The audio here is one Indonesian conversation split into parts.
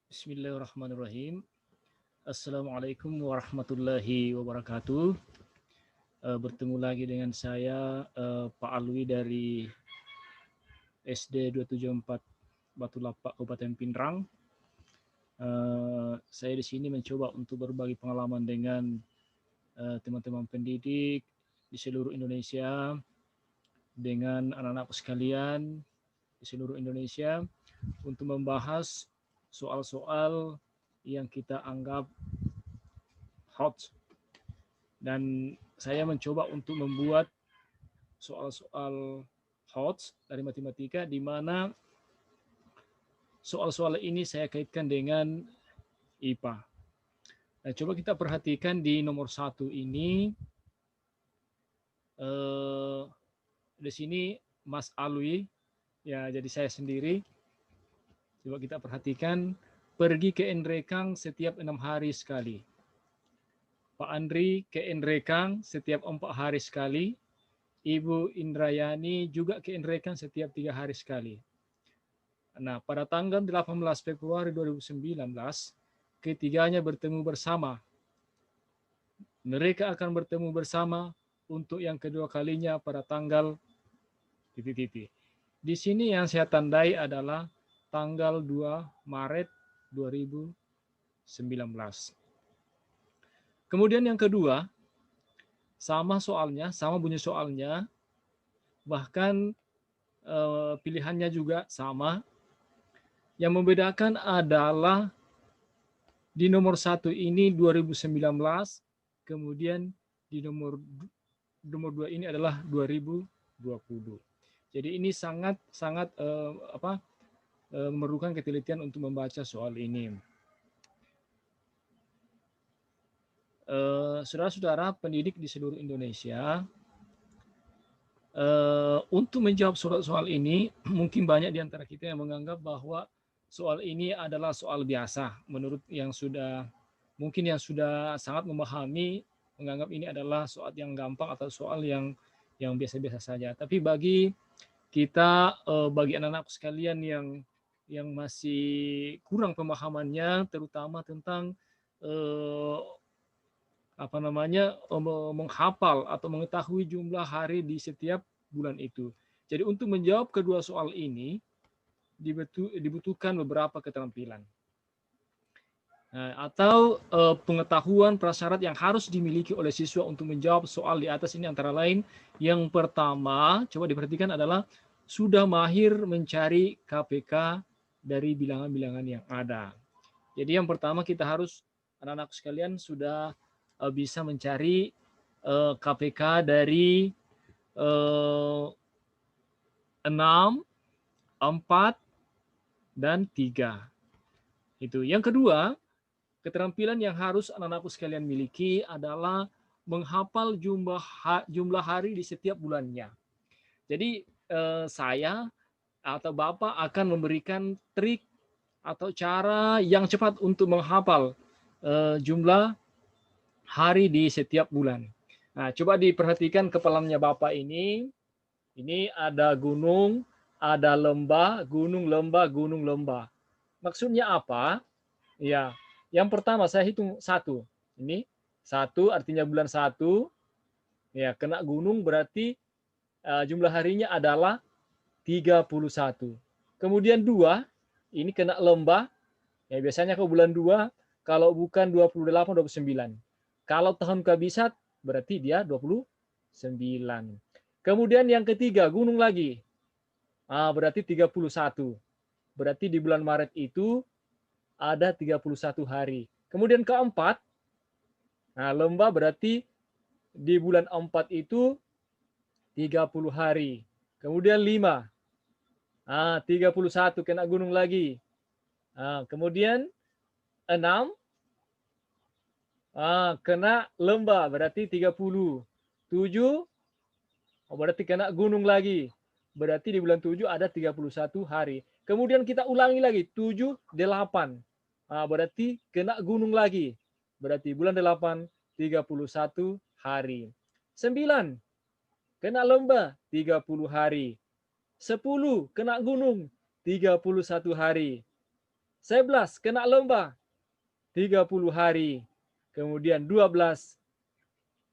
Bismillahirrahmanirrahim. Assalamualaikum warahmatullahi wabarakatuh. Bertemu lagi dengan saya Pak Alwi dari SD 274 Batu Lapak Kabupaten Pinrang. Saya di sini mencoba untuk berbagi pengalaman dengan teman-teman pendidik di seluruh Indonesia, dengan anak-anakku sekalian di seluruh Indonesia untuk membahas soal-soal yang kita anggap hot, dan saya mencoba untuk membuat soal-soal hot dari matematika di mana soal-soal ini saya kaitkan dengan IPA. Nah, coba kita perhatikan di nomor 1 ini. Di sini Mas Alwi, ya jadi saya sendiri. Coba kita perhatikan, pergi ke Nrekang setiap 6 hari sekali. Pak Andri ke Nrekang setiap 4 hari sekali. Ibu Indrayani juga ke Nrekang setiap 3 hari sekali. Nah, pada tanggal 18 Februari 2019, ketiganya bertemu bersama. Mereka akan bertemu bersama untuk yang kedua kalinya pada tanggal titik-titik. Di sini yang saya tandai adalah tanggal 2 Maret 2019. Kemudian yang kedua, sama soalnya, sama bunyi soalnya, bahkan pilihannya juga sama. Yang membedakan adalah di nomor 1 ini 2019, kemudian di nomor 2 ini adalah 2020. Jadi ini sangat memerlukan ketelitian untuk membaca soal ini. Saudara-saudara pendidik di seluruh Indonesia, untuk menjawab soal ini, mungkin banyak di antara kita yang menganggap bahwa soal ini adalah soal biasa. Menurut yang sudah sangat memahami, menganggap ini adalah soal yang gampang atau soal yang biasa-biasa saja. Tapi bagi kita, bagi anak-anak sekalian yang masih kurang pemahamannya, terutama tentang menghafal atau mengetahui jumlah hari di setiap bulan itu. Jadi untuk menjawab kedua soal ini dibutuhkan beberapa keterampilan. Atau pengetahuan prasyarat yang harus dimiliki oleh siswa untuk menjawab soal di atas ini antara lain, yang pertama, coba diperhatikan adalah sudah mahir mencari KPK dari bilangan-bilangan yang ada. Jadi yang pertama kita harus, anak-anak sekalian sudah bisa mencari KPK dari 6, 4, dan 3. Itu. Yang kedua, keterampilan yang harus anak-anakku sekalian miliki adalah menghafal jumlah hari di setiap bulannya. Jadi saya atau Bapak akan memberikan trik atau cara yang cepat untuk menghafal jumlah hari di setiap bulan. Nah, coba diperhatikan kepalanya Bapak ini. Ini ada gunung, ada lembah, gunung, lembah, gunung, lembah. Maksudnya apa? Ya, yang pertama saya hitung 1. Ini 1 artinya bulan 1. Ya, kena gunung berarti jumlah harinya adalah 31. Kemudian 2, ini kena lembah. Ya, biasanya kalau bulan 2, kalau bukan 28, 29. Kalau tahun kabisat berarti dia 29. Kemudian yang ketiga, gunung lagi. Berarti 31. Berarti di bulan Maret itu ada 31 hari. Kemudian keempat, lembah berarti di bulan 4 itu 30 hari. Kemudian 5, 31 kena gunung lagi. Kemudian 6, kena lembah berarti 30. 7, berarti kena gunung lagi. Berarti di bulan 7 ada 31 hari. Kemudian kita ulangi lagi, 7, 8. Berarti kena gunung lagi. Berarti bulan 8, 31 hari. 9, kena lembah, 30 hari. 10, kena gunung, 31 hari. 11 kena lembah 30 hari. Kemudian 12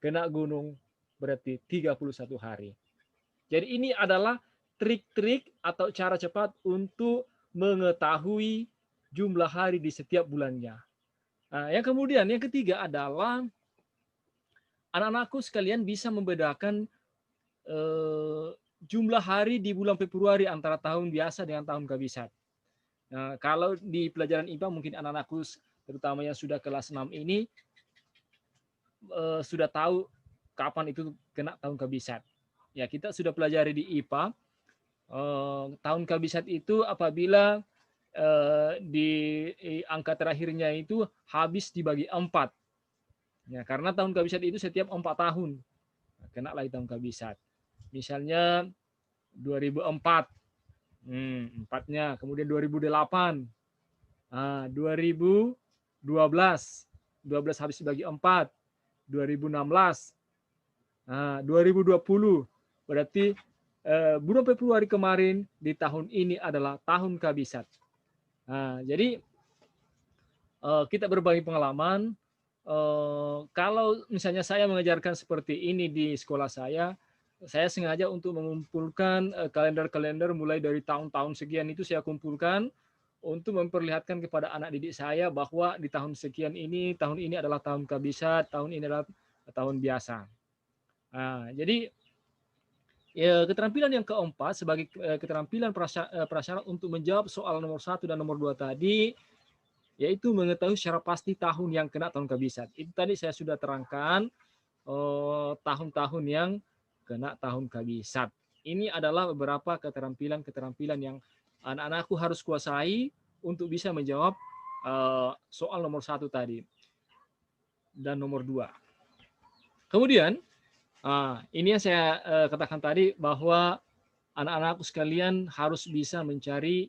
kena gunung berarti 31 hari. Jadi ini adalah trik-trik atau cara cepat untuk mengetahui jumlah hari di setiap bulannya. Nah, yang ketiga adalah anak-anakku sekalian bisa membedakan jumlah hari di bulan Februari antara tahun biasa dengan tahun kabisat. Nah, kalau di pelajaran IPA mungkin anak-anakku terutama yang sudah kelas 6 ini sudah tahu kapan itu kena tahun kabisat. Ya, kita sudah pelajari di IPA. Tahun kabisat itu apabila di angka terakhirnya itu habis dibagi 4. Ya, karena tahun kabisat itu setiap 4 tahun. Kena lagi tahun kabisat. Misalnya 2004. 4-nya. Kemudian 2008. 2012. 12 habis dibagi 4. 2016. 2020. Berarti bulan Februari kemarin di tahun ini adalah tahun kabisat. Jadi kita berbagi pengalaman. Kalau misalnya saya mengajarkan seperti ini di sekolah saya sengaja untuk mengumpulkan kalender-kalender mulai dari tahun-tahun sekian itu saya kumpulkan untuk memperlihatkan kepada anak didik saya bahwa di tahun sekian ini, tahun ini adalah tahun kabisat, tahun ini adalah tahun biasa. Jadi ya, keterampilan yang keempat sebagai keterampilan prasyarat untuk menjawab soal nomor 1 dan nomor 2 tadi, yaitu mengetahui secara pasti tahun yang kena tahun kabisat. Itu tadi saya sudah terangkan tahun-tahun yang kena tahun kabisat. Ini adalah beberapa keterampilan yang anak-anakku harus kuasai untuk bisa menjawab soal nomor 1 tadi dan nomor 2. Kemudian ini yang saya katakan tadi bahwa anak-anakku sekalian harus bisa mencari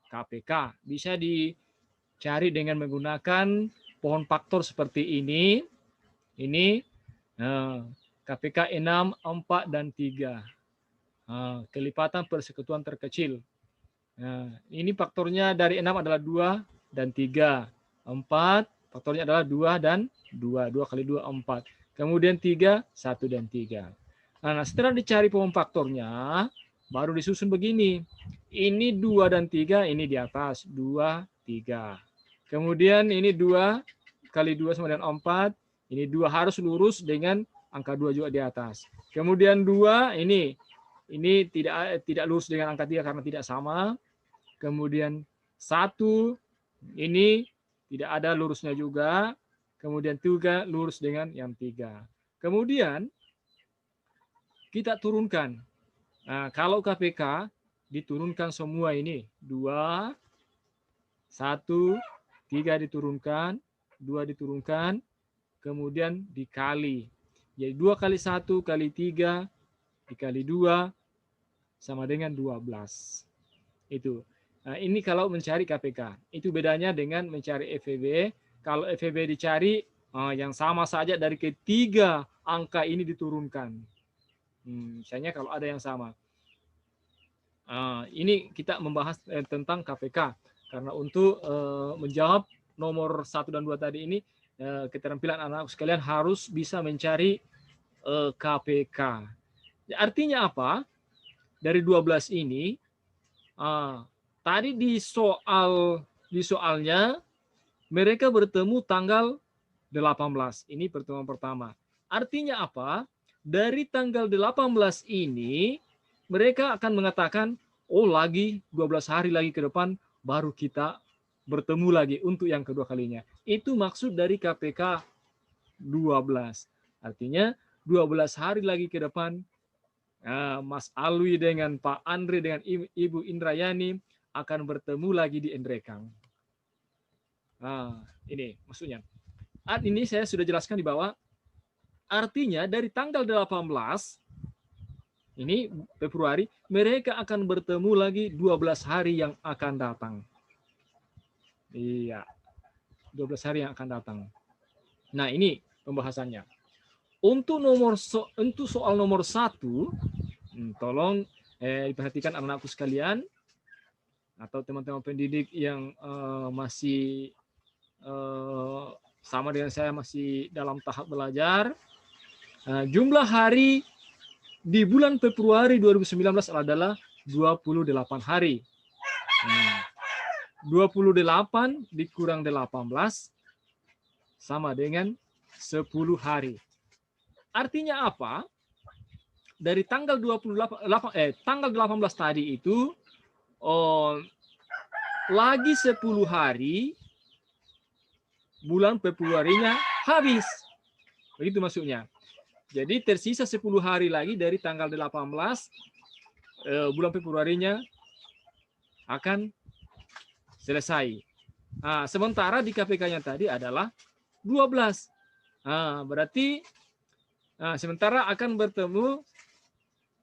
KPK. Bisa dicari dengan menggunakan pohon faktor seperti ini. Ini KPK 6, 4, dan 3. Kelipatan persekutuan terkecil. Ini faktornya dari 6 adalah 2 dan 3. 4, faktornya adalah 2 dan 2. 2 kali 2, 4. Kemudian 3, 1 dan 3. Nah, setelah dicari pohon faktornya, baru disusun begini. Ini 2 dan 3, ini di atas. 2, 3. Kemudian ini 2 kali 2 sama dengan 4. Ini 2 harus lurus dengan angka 2 juga di atas. Kemudian 2 ini tidak lurus dengan angka 3 karena tidak sama. Kemudian 1 ini tidak ada lurusnya juga. Kemudian 3 lurus dengan yang 3. Kemudian kita turunkan. Nah, kalau KPK diturunkan semua ini. 2, 1, 3 diturunkan, 2 diturunkan, kemudian dikali. Jadi 2 kali 1 kali 3 dikali 2 sama dengan 12. Itu. Nah, ini kalau mencari KPK. Itu bedanya dengan mencari FEB. Kalau FEB dicari, yang sama saja dari ketiga angka ini diturunkan. Misalnya kalau ada yang sama. Ini kita membahas tentang KPK. Karena untuk menjawab nomor 1 dan 2 tadi ini, keterampilan anak sekalian harus bisa mencari KPK. Artinya apa? Dari 12 ini, tadi di soalnya mereka bertemu tanggal 18. Ini pertemuan pertama. Artinya apa? Dari tanggal 18 ini mereka akan mengatakan, lagi 12 hari lagi ke depan baru kita bertemu lagi untuk yang kedua kalinya. Itu maksud dari KPK 12. Artinya 12 hari lagi ke depan Mas Alwi dengan Pak Andre dengan Ibu Indrayani akan bertemu lagi di Endrekang. Ini maksudnya. Ini saya sudah jelaskan di bawah. Artinya dari tanggal 18 ini Februari, mereka akan bertemu lagi 12 hari yang akan datang. Iya, 12 hari yang akan datang. Nah, ini pembahasannya. Untuk soal nomor 1, tolong diperhatikan anak-anakku sekalian. atau teman-teman pendidik yang masih sama dengan saya masih dalam tahap belajar, jumlah hari di bulan Februari 2019 adalah 28 hari. 28 dikurang 18 sama dengan 10 hari. Artinya apa? Dari tanggal 18 tadi itu lagi 10 hari bulan Februarinya habis. Begitu maksudnya. Jadi tersisa 10 hari lagi dari tanggal 18 bulan Februarinya akan selesai. Nah, sementara di KPK-nya tadi adalah 12. Nah, berarti sementara akan bertemu,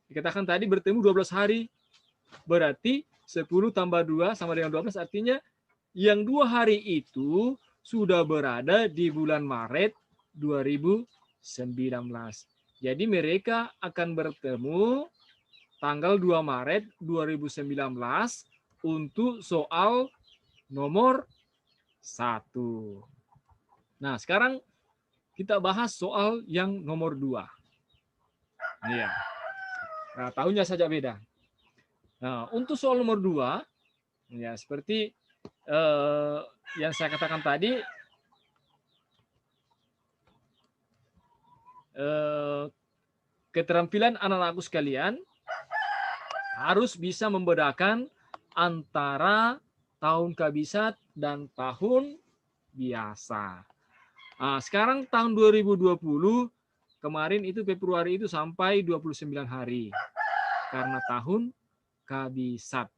dikatakan tadi bertemu 12 hari, berarti 10 tambah 2 sama dengan 12, artinya yang 2 hari itu sudah berada di bulan Maret 2019. Jadi mereka akan bertemu tanggal 2 Maret 2019 untuk soal nomor 1. Nah, sekarang kita bahas soal yang nomor 2. Iya. Nah, tahunnya saja beda. Nah, untuk soal nomor 2, ya seperti yang saya katakan tadi, keterampilan anak-anakku sekalian harus bisa membedakan antara tahun kabisat dan tahun biasa. Nah, sekarang tahun 2020, kemarin itu Februari itu sampai 29 hari karena tahun kabisat.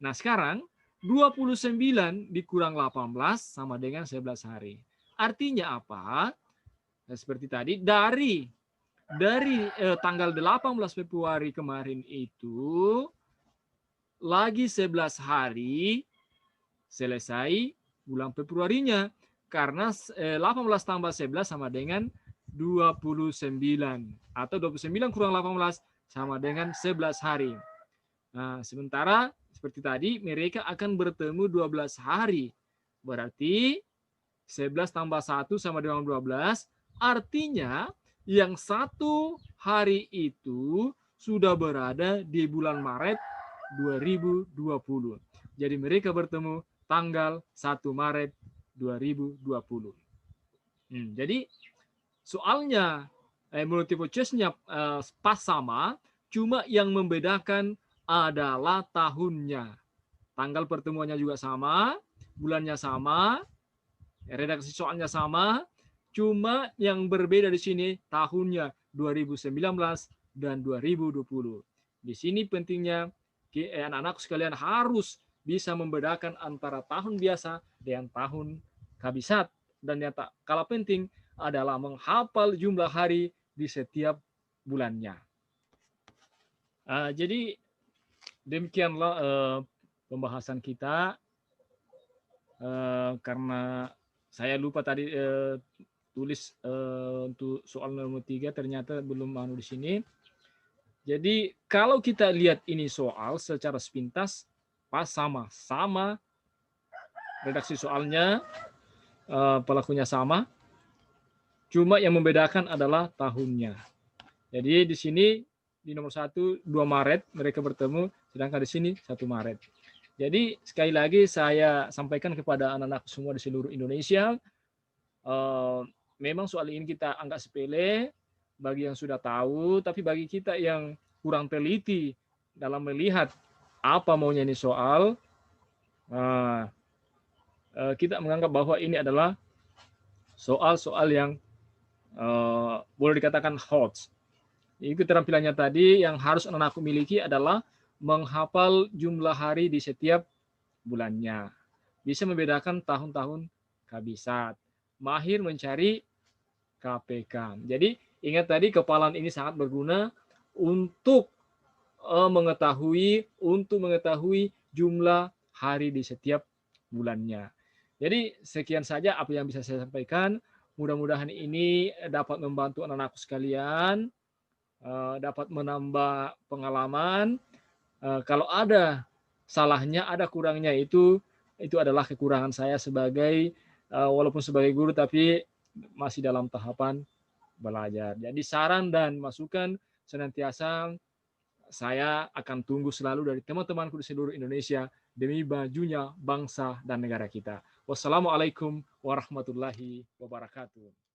Nah, sekarang 29 dikurang 18 sama dengan 11 hari. Artinya apa? Nah, seperti tadi, dari tanggal 18 Februari kemarin itu lagi 11 hari selesai bulan Februarinya, karena 18 tambah 11 sama dengan 29, atau 29 kurang 18 sama dengan 11 hari. Nah, sementara seperti tadi mereka akan bertemu 12 hari. Berarti 11 tambah 1 sama dengan 12, artinya yang 1 hari itu sudah berada di bulan Maret 2020. Jadi mereka bertemu tanggal 1 Maret 2020. Jadi soalnya multiple choice-nya pas sama, cuma yang membedakan adalah tahunnya. Tanggal pertemuannya juga sama, bulannya sama, redaksi soalnya sama, cuma yang berbeda di sini tahunnya 2019 dan 2020. Di sini pentingnya anak-anak sekalian harus bisa membedakan antara tahun biasa dengan tahun kabisat, dan yang tak kalah penting adalah menghafal jumlah hari di setiap bulannya. Jadi demikianlah pembahasan kita. Karena saya lupa tadi tulis untuk soal nomor 3, ternyata belum di sini. Jadi kalau kita lihat ini soal secara sepintas pas sama redaksi soalnya, pelakunya sama, cuma yang membedakan adalah tahunnya. Jadi di sini di nomor 1 2 Maret mereka bertemu, sedangkan di sini 1 Maret. Jadi sekali lagi saya sampaikan kepada anak-anak semua di seluruh Indonesia, memang soal ini kita anggap sepele bagi yang sudah tahu, tapi bagi kita yang kurang teliti dalam melihat apa maunya ini soal, kita menganggap bahwa ini adalah soal-soal yang boleh dikatakan hoax. Jadi keterampilannya tadi yang harus anak-anakku miliki adalah menghafal jumlah hari di setiap bulannya, bisa membedakan tahun-tahun kabisat, mahir mencari KPK. Jadi ingat tadi kepalan ini sangat berguna untuk mengetahui jumlah hari di setiap bulannya. Jadi sekian saja apa yang bisa saya sampaikan. Mudah-mudahan ini dapat membantu anak-anakku sekalian, dapat menambah pengalaman. Kalau ada salahnya, ada kurangnya, itu adalah kekurangan saya sebagai walaupun sebagai guru, tapi masih dalam tahapan belajar. Jadi saran dan masukan senantiasa saya akan tunggu selalu dari teman-temanku di seluruh Indonesia demi majunya bangsa dan negara kita. Wassalamualaikum warahmatullahi wabarakatuh.